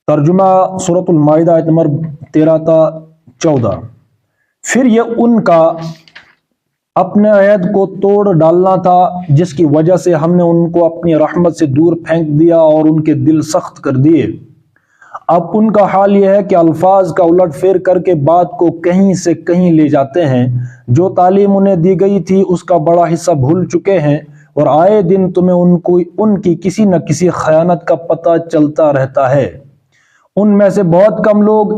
ترجمہ سورۃ المائدہ آیت نمبر 13 تا 14۔ پھر یہ ان کا اپنے عہد کو توڑ ڈالنا تھا جس کی وجہ سے ہم نے ان کو اپنی رحمت سے دور پھینک دیا اور ان کے دل سخت کر دیے۔ اب ان کا حال یہ ہے کہ الفاظ کا الٹ پھیر کر کے بات کو کہیں سے کہیں لے جاتے ہیں۔ جو تعلیم انہیں دی گئی تھی اس کا بڑا حصہ بھول چکے ہیں، اور آئے دن تمہیں ان کی کسی نہ کسی خیانت کا پتہ چلتا رہتا ہے۔ ان میں سے بہت کم لوگ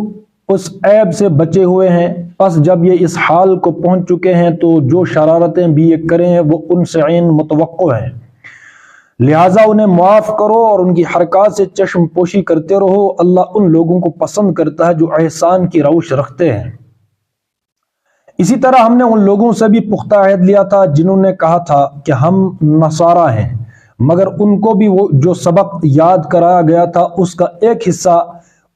اس عیب سے بچے ہوئے ہیں، پس جب یہ اس حال کو پہنچ چکے ہیں تو جو شرارتیں بھی یہ کریں وہ ان سے عین متوقع ہیں۔ لہٰذا انہیں معاف کرو اور ان کی حرکات سے چشم پوشی کرتے رہو۔ اللہ ان لوگوں کو پسند کرتا ہے جو احسان کی روش رکھتے ہیں۔ اسی طرح ہم نے ان لوگوں سے بھی پختہ عہد لیا تھا جنہوں نے کہا تھا کہ ہم نصارہ ہیں، مگر ان کو بھی وہ جو سبق یاد کرایا گیا تھا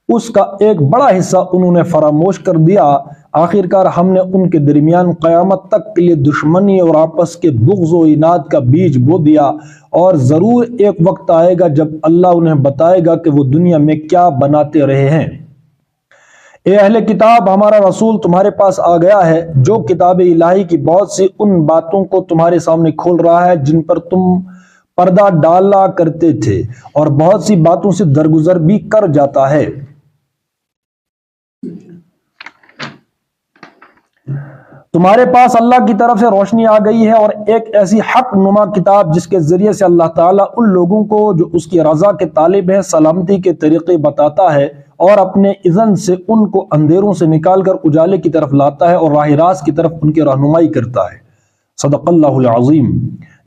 اس کا ایک بڑا حصہ انہوں نے فراموش کر دیا۔ آخرکار ہم نے ان کے درمیان قیامت تک کے لیے دشمنی اور آپس کے بغض و عناد کا بیج بو دیا، اور ضرور ایک وقت آئے گا جب اللہ انہیں بتائے گا کہ وہ دنیا میں کیا بناتے رہے ہیں۔ اے اہل کتاب، ہمارا رسول تمہارے پاس آ گیا ہے جو کتاب الہی کی بہت سی ان باتوں کو تمہارے سامنے کھول رہا ہے جن پر تم پردہ ڈالا کرتے تھے، اور بہت سی باتوں سے درگزر بھی کر جاتا ہے۔ تمہارے پاس اللہ کی طرف سے روشنی آ گئی ہے اور ایک ایسی حق نما کتاب جس کے ذریعے سے اللہ تعالیٰ ان لوگوں کو جو اس کی رضا کے طالب ہیں سلامتی کے طریقے بتاتا ہے، اور اپنے اذن سے ان کو اندھیروں سے نکال کر اجالے کی طرف لاتا ہے اور راہ راست کی طرف ان کی رہنمائی کرتا ہے۔ صدق اللہ العظیم۔